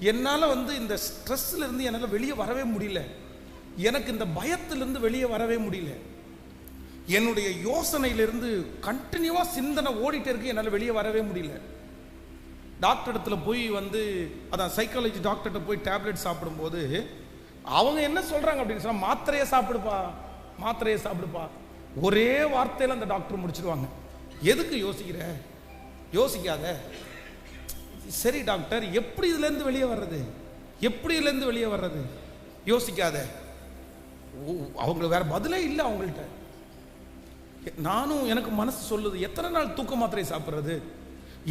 என்னால் இந்த ஸ்ட்ரெஸ்ல இருந்து என்னால் வெளியே வரவே முடியல. எனக்கு இந்த பயத்திலிருந்து வெளியே வரவே முடியல. என்னுடைய யோசனையிலிருந்து கண்டினியூவா சிந்தனை ஓடிட்டே இருக்கு. என்னால் வெளியே வரவே முடியல. டாக்டர் இடத்துல போய் அதான் சைக்காலஜி டாக்டர்கிட்ட போய் டேப்லெட் சாப்பிடும்போது அவங்க என்ன சொல்றாங்க அப்படின்னு சொன்னா, மாத்திரையை சாப்பிடுப்பா, மாத்திரையை சாப்பிடுப்பா. ஒரே வார்த்தையில அந்த டாக்டர் முடிச்சிடுவாங்க. எதுக்கு யோசிக்கிற? யோசிக்காத. சரி டாக்டர், எப்படி இதுல இருந்து வெளியே வர்றது? எப்படி இதுல இருந்து வெளியே வர்றது? யோசிக்காத. அவங்களுக்கு வேற பதிலே இல்லை அவங்கள்ட்ட. நானும் எனக்கு மனசு சொல்லுது, எத்தனை நாள் தூக்க மாத்திரை சாப்பிட்றது?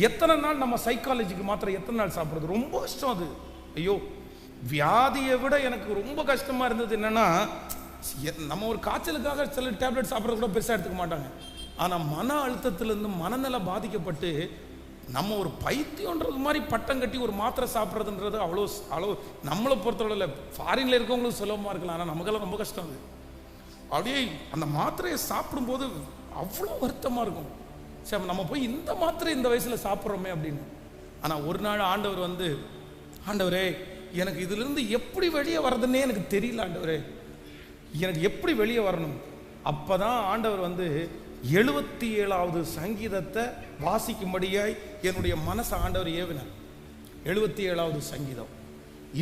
எத்தனை நாள் நம்ம சைக்காலஜிக்கு மாத்திரை எத்தனை நாள் சாப்பிட்றது? ரொம்ப கஷ்டம் அது. ஐயோ, வியாதியை விட எனக்கு ரொம்ப கஷ்டமா இருந்தது என்னன்னா, நம்ம ஒரு காய்ச்சலுக்காக சில டேப்லெட் சாப்பிட்றது கூட பெருசாக எடுத்துக்க மாட்டாங்க. ஆனால் மன அழுத்தத்திலிருந்து மனநல பாதிக்கப்பட்டு நம்ம ஒரு பைத்தியன்றது மாதிரி பட்டம் கட்டி ஒரு மாத்திரை சாப்பிட்றதுன்றது அவ்வளோ நம்மளை பொறுத்தவரை ஃபாரின்ல இருக்கவங்களுக்கு சுலபமாக இருக்கலாம். ஆனால் நமக்கெல்லாம் ரொம்ப கஷ்டம் அது. அப்படியே அந்த மாத்திரையை சாப்பிடும்போது அவ்வளோ வருத்தமாக இருக்கும். சரி, நம்ம போய் இந்த மாத்திரை இந்த வயசில் சாப்பிட்றோமே அப்படின்னு. ஆனால் ஒரு நாள் ஆண்டவர் ஆண்டவரே, எனக்கு இதிலிருந்து எப்படி வெளியே வர்றதுன்னே எனக்கு தெரியல ஆண்டவரே, எனக்கு எப்படி வெளியே வரணும். அப்போதான் ஆண்டவர் 77வது சங்கீதத்தை வாசிக்கும்படியாய் என்னுடைய மனசை ஆண்டவர் ஏவினார். 77வது சங்கீதம்.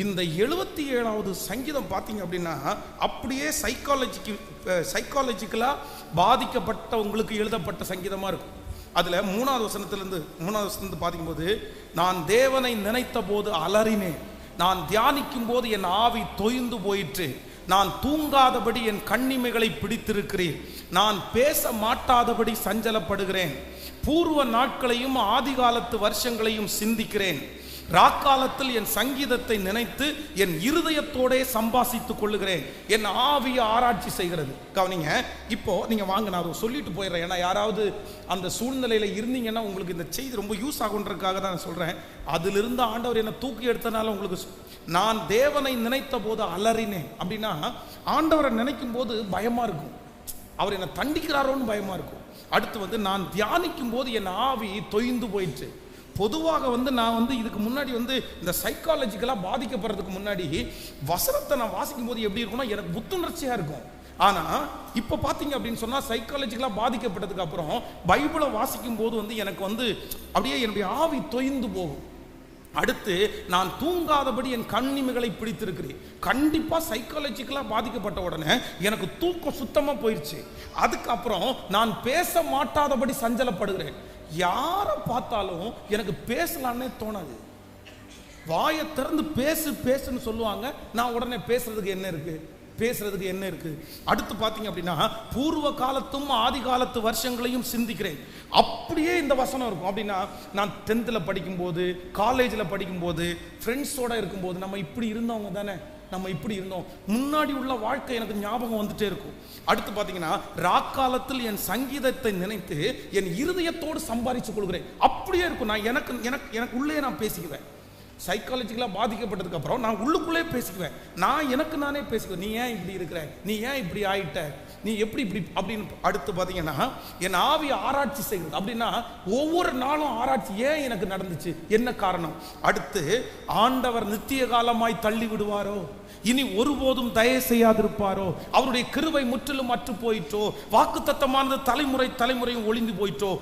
இந்த 77வது சங்கீதம் பார்த்தீங்க அப்படின்னா அப்படியே சைக்காலஜிக்கலா பாதிக்கப்பட்டவங்களுக்கு எழுதப்பட்ட சங்கீதமா இருக்கும். அதுல 3வது வசனத்திலிருந்து பார்க்கும்போது, நான் தேவனை நினைத்த போது அலறினேன், நான் தியானிக்கும் போது என் ஆவி தொய்ந்து போயிற்று, நான் தூங்காதபடி என் கண்ணிமைகளை பிடித்திருக்கிறேன், நான் பேச மாட்டாதபடி சஞ்சலப்படுகிறேன், பூர்வ நாட்களையும் ஆதிகாலத்து வருஷங்களையும் சிந்திக்கிறேன், ராக்காலத்தில் என் சங்கீதத்தை நினைத்து என் இருதயத்தோட சம்பாசித்துக் கொள்ளுகிறேன், என் ஆவியை ஆராய்ச்சி செய்கிறது. கவனிங்க, இப்போ நீங்க வாங்க, நான் சொல்லிட்டு போயிடுறேன். ஏன்னா யாராவது அந்த சூழ்நிலையில இருந்தீங்கன்னா உங்களுக்கு இந்த செய்தி ரொம்ப யூஸ் ஆகுன்றதுக்காக தான் நான் சொல்றேன். அதிலிருந்து ஆண்டவர் என்ன தூக்கி எடுத்தனால உங்களுக்கு, நான் தேவனை நினைத்த போது அலறினேன் அப்படின்னா, ஆண்டவரை நினைக்கும் போது பயமா இருக்கும், அவர் என்ன தண்டிக்கிறாரோன்னு பயமா இருக்கும். அடுத்து நான் தியானிக்கும் போது என் ஆவி தொய்ந்து போயிடுச்சு. பொதுவாக நான் இதுக்கு முன்னாடி இந்த சைக்காலஜிக்கலாக பாதிக்கப்படுறதுக்கு முன்னாடி வசனத்தை நான் வாசிக்கும் போது எப்படி இருக்கும்னா எனக்கு புத்துணர்ச்சியாக இருக்கும். ஆனால் இப்போ பார்த்தீங்க அப்படின்னு சொன்னால் சைக்காலஜிக்கலாக பாதிக்கப்பட்டதுக்கு அப்புறம் பைபிளை வாசிக்கும் போது எனக்கு அப்படியே என்னுடைய ஆவி தொய்ந்து போகும். அடுத்து நான் தூங்காதபடி என் கண்ணிமைகளை பிடித்திருக்கிறேன். கண்டிப்பாக சைக்காலஜிக்கலாக பாதிக்கப்பட்ட உடனே எனக்கு தூக்கம் சுத்தமாக போயிடுச்சு. அதுக்கப்புறம் நான் பேச மாட்டாதபடி சஞ்சலப்படுகிறேன். யாரை பார்த்தாலும் எனக்கு பேசலான்னே தோணாது. வாயை திறந்து பேசுன்னு சொல்லுவாங்க, நான் உடனே பேசுறதுக்கு என்ன இருக்கு. அடுத்து பார்த்தீங்க அப்படின்னா, பூர்வ காலத்தும் ஆதி காலத்து வருஷங்களையும் சிந்திக்கிறேன். அப்படியே இந்த வசனம் இருக்கும். அப்படின்னா நான் 10th படிக்கும்போது, காலேஜில் படிக்கும்போது, ஃப்ரெண்ட்ஸோட இருக்கும்போது, நம்ம இப்படி இருந்தவங்க தானே, நம்ம இப்படி இருந்தோம், முன்னாடி உள்ள வாழ்க்கை எனக்கு ஞாபகம் வந்துட்டே இருக்கும். அடுத்து பார்த்தீங்கன்னா, ராக்காலத்தில் என் சங்கீதத்தை நினைத்து என் இருதயத்தோடு சம்பாதிச்சு கொள்கிறேன். அப்படியே இருக்கும். நான் எனக்கு உள்ளே நான் பேசிக்குவேன். சைக்காலஜிக்கலாக பாதிக்கப்பட்டதுக்கு அப்புறம் நான் உள்ளுக்குள்ளே பேசிக்குவேன். நான் எனக்கு நானே பேசிக்குவேன். நீ ஏன் இப்படி இருக்கிற, நீ ஏன் இப்படி ஆயிட்ட, நீ எப்படி இப்படி அப்படின்னு. அடுத்து பார்த்தீங்கன்னா, என் ஆவியை ஆராய்ச்சி செய்கிறது. அப்படின்னா ஒவ்வொரு நாளும் ஆராய்ச்சி, ஏன் எனக்கு நடந்துச்சு, என்ன காரணம். அடுத்து, ஆண்டவர் நித்திய காலமாய் தள்ளி விடுவாரோ, இனி ஒருபோதும் தயவு செய்யாதிருப்பாரோ, அவருடைய கிருபை முற்றிலும் அற்று போயிட்டோ, வாக்குத்தத்தமானது தலைமுறையும் ஒளிந்து போயிட்டோ.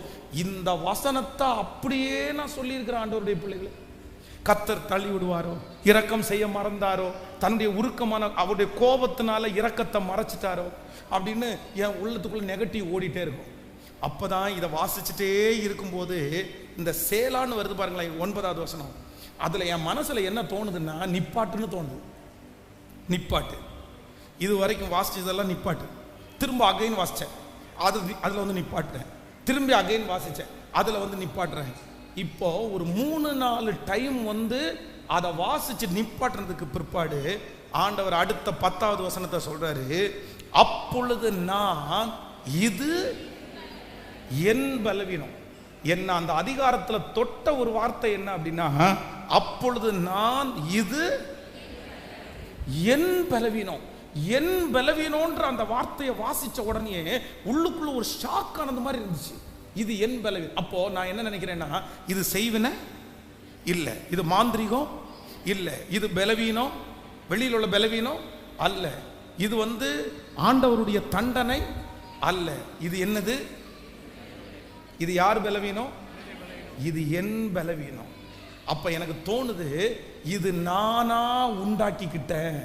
இந்த வசனத்தை அப்படியே நான் சொல்லியிருக்கிறேன். ஆண்டவருடைய பிள்ளைகளை, கர்த்தர் தள்ளி விடுவாரோ, இரக்கம் செய்ய மறந்தாரோ, தன்னுடைய உருக்கமான அவருடைய கோபத்தினால இரக்கத்தை மறைச்சிட்டாரோ அப்படின்னு என் உள்ளத்துக்குள்ள நெகட்டிவ் ஓடிட்டே இருக்கும். அப்பதான் இதை வாசிச்சுட்டே இருக்கும்போது இந்த சேலான்னு வருது பாருங்களேன், 9வது வசனம். அதுல என் மனசுல என்ன தோணுதுன்னா, நிப்பாட்டுன்னு தோணுது. நிப்பாட்டு, இது வரைக்கும் வாசிச்சதெல்லாம் நிப்பாட்டு. திரும்ப அகைன் வாசிச்சேன், அதுல நிப்பாட்டுறேன். திரும்பி அகைன் வாசிச்சேன், அதுல நிப்பாட்டுறேன். இப்போ ஒரு 3-4 டைம் அதை வாசிச்சு நிப்பாட்டுறதுக்கு பிற்பாடு ஆண்டவர் அடுத்த 10வது வசனத்தை சொல்றாரு. அப்பொழுது நான், இது என் பலவீனம். என்ன அந்த அதிகாரத்துல தொட்ட ஒரு வார்த்தை என்ன அப்படின்னா, அப்பொழுது நான், இது என் பலவீனம். என் பலவீனம்ன்ற அந்த வார்த்தையை வாசிச்ச உடனே உள்ளுக்குள்ள ஒரு ஷாக் ஆனது மாதிரி இருந்துச்சு. இது என் பலவீனம். அப்போ நான் என்ன நினைக்கிறேன்னா, இது செய்வினை இல்ல, இது மாந்திரிகம் இல்லை. இது பலவீனம், வெளியில் உள்ள பலவீனம் அல்ல. இது ஆண்டவருடைய தண்டனை அல்ல. இது என்னது? இது யார் பலவீனம்? இது என் பலவீனம். அப்ப எனக்கு தோணுது, இது நானா உண்டாக்கிக்கிட்டேன்,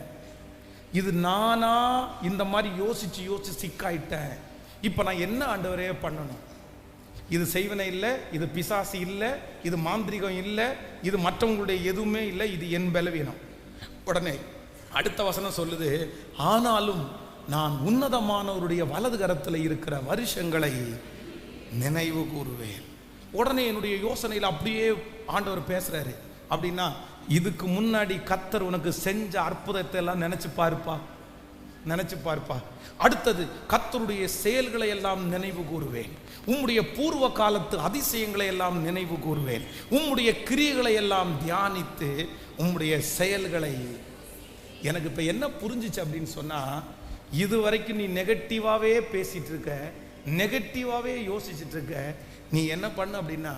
இது நானா இந்த மாதிரி யோசிச்சு சிக்காயிட்டேன். இப்ப நான் என்ன ஆண்டவரே பண்ணணும்? இது செய்வனை இல்லை, இது பிசாசு இல்லை, இது மாந்திரிகம் இல்லை, இது மற்றவங்களுடைய எதுவுமே இல்லை, இது என் பலவீனம். உடனே அடுத்த வசனம் சொல்லுது, ஆனாலும் நான் உன்னதமானவருடைய வலது கரத்தில் இருக்கிற வருஷங்களை நினைவு கூறுவேன். உடனே என்னுடைய யோசனையில் அப்படியே ஆண்டவர் பேசுறாரு. அப்படின்னா இதுக்கு முன்னாடி கர்த்தர் உனக்கு செஞ்ச அற்புதத்தை எல்லாம் நினைச்சு பாருப்பா. அடுத்தது கர்த்தருடைய செயல்களை எல்லாம் நினைவு கூறுவேன். உம்முடைய பூர்வ காலத்து அதிசயங்களை எல்லாம் நினைவு கூறுவேன். உம்முடைய கிரியைகளை எல்லாம் தியானித்து உம்முடைய செயல்களை. எனக்கு இப்ப என்ன புரிஞ்சிச்சு அப்படின்னு சொன்னா, இதுவரைக்கும் நீ நெகட்டிவாவே பேசிட்டு இருக்க, நெகட்டிவாவே யோசிச்சுட்டு இருக்க. நீ என்ன பண்ண அப்படின்னா,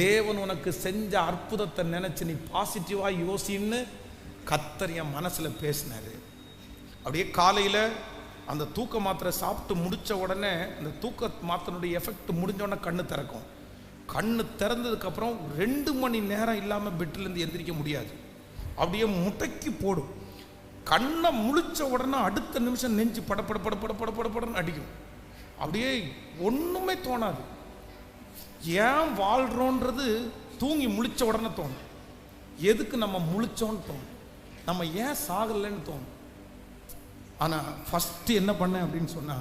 தேவன் உனக்கு செஞ்ச அற்புதத்தை நினைச்சு நீ பாசிட்டிவா யோசின்னு கர்த்தர் என் மனசுல பேசினாரு. அப்படியே காலையில அந்த தூக்க மாத்திரை சாப்பிட்டு முடிச்ச உடனே, அந்த தூக்க மாத்திரையுடைய எஃபெக்ட் முடிஞ்ச உடனே கண்ணு திறக்கும். கண்ணு திறந்ததுக்கு அப்புறம் 2 மணி நேரம் இல்லாம பெட்ல இருந்து எந்திரிக்க முடியாது. அப்படியே முட்டைக்கு போடும். கண்ணை முழிச்ச உடனே அடுத்த நிமிஷம் நெஞ்சு படப்படன்னு அடிக்கும். அப்படியே ஒண்ணுமே தோணாது. ஏன் வாழ்றோன்றது தூங்கி முழிச்ச உடனே தோணும். எதுக்கு நம்ம முழிச்சோன்னு தோணும், நம்ம ஏன் சாகலைன்னு தோணும். ஆனா ஃபர்ஸ்ட் என்ன பண்ணேன் அப்படின்னு சொன்னா,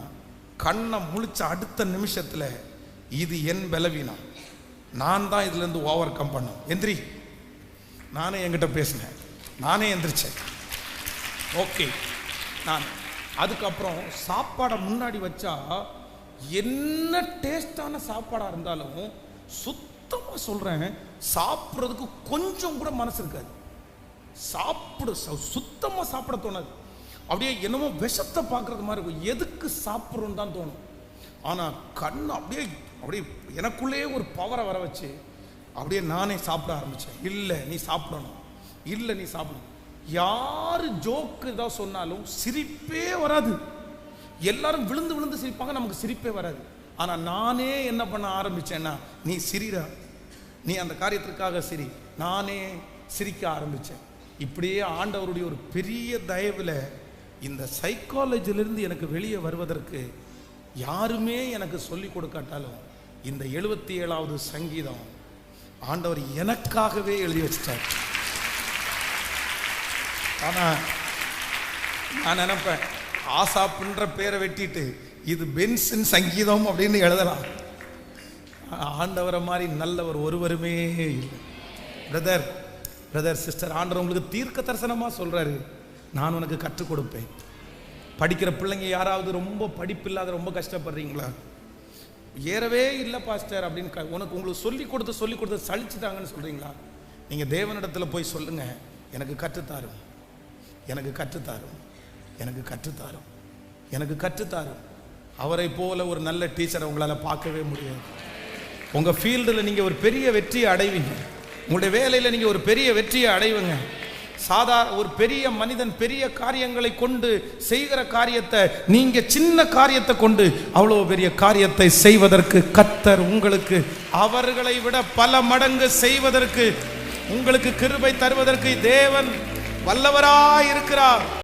கண்ணை முழிச்ச அடுத்த நிமிஷத்துல இது என் பலவீனம், நான் தான் இதுல இருந்து ஓவர் கம் பண்ணும். எந்திரி. நானே என்கிட்ட பேசினேன், நானே எந்திரிச்சேன். ஓகே. நான் அதுக்கப்புறம் சாப்பாடை முன்னாடி வச்சா என்ன டேஸ்டான சாப்பாடா இருந்தாலும் சுத்தமா சொல்றேன், சாப்பிட்றதுக்கு கொஞ்சம் கூட மனசு இருக்காது. சுத்தமா சாப்பிட தோணாது. அப்படியே என்னமோ விஷத்தை பார்க்கறது மாதிரி இருக்கும். எதுக்கு சாப்பிட்றோன்னு தான் தோணும். ஆனா கண்ணு அப்படியே எனக்குள்ளேயே ஒரு பவரை வர வச்சு அப்படியே நானே சாப்பிட ஆரம்பிச்சேன். இல்லை நீ சாப்பிடணும், இல்லை நீ சாப்பிடணும். யாரு ஜோக்கு ஏதாவது சொன்னாலும் சிரிப்பே வராது. எல்லாரும் விழுந்து சிரிப்பாங்க, நமக்கு சிரிப்பே வராது. ஆனா நானே என்ன பண்ண ஆரம்பிச்சேன்னா, நீ சிரிடா, நீ அந்த காரியத்திற்காக சிரி. நானே சிரிக்க ஆரம்பிச்சேன். இப்படியே ஆண்டவருடைய ஒரு பெரிய தயவுல இந்த சைக்காலஜிலிருந்து எனக்கு வெளியே வருவதற்கு யாருமே எனக்கு சொல்லி கொடுக்காட்டாலும், இந்த 77வது சங்கீதம் ஆண்டவர் எனக்காகவே எழுதி வச்சிட்டார். ஆனா நான் நினைப்பேன், ஆசாப்புன்ற பேரை வெட்டிட்டு இது பென்சின் சங்கீதம் அப்படின்னு எழுதலாம். ஆண்டவரை மாதிரி நல்லவர் ஒருவருமே இல்லை. பிரதர் சிஸ்டர், ஆண்டவர் உங்களுக்கு தீர்க்க தரிசனமா சொல்றாரு, நான் உனக்கு கற்றுக் கொடுப்பேன். படிக்கிற பிள்ளைங்க யாராவது ரொம்ப படிப்பில்லாத ரொம்ப கஷ்டப்படுறீங்களா? ஏறவே இல்லை பாஸ்டர் அப்படின்னு உங்களுக்கு சொல்லி கொடுத்து சலிச்சுட்டாங்கன்னு சொல்றீங்களா? நீங்க தேவனிடத்துல போய் சொல்லுங்க, எனக்கு கற்றுத்தாரும், எனக்கு கற்றுத்தாரும், எனக்கு கற்றுத்தாரும், எனக்கு கற்றுத்தாரும். அவரை போல ஒரு நல்ல டீச்சரை உங்களால் பார்க்கவே முடியாது. உங்கள் ஃபீல்டில் நீங்கள் ஒரு பெரிய வெற்றியை அடைவீங்க. உங்களுடைய வேலையில் நீங்கள் ஒரு பெரிய வெற்றியை அடைவீங்க. ஒரு பெரிய மனிதன் பெரிய காரியங்களை கொண்டு செய்கிற காரியத்தை நீங்க சின்ன காரியத்தை கொண்டு அவ்வளவு பெரிய காரியத்தை செய்வதற்கு கர்த்தர் உங்களுக்கு அவர்களை விட பல மடங்கு செய்வதற்கு உங்களுக்கு கிருபை தருவதற்கு தேவன் வல்லவராய் இருக்கிறார்.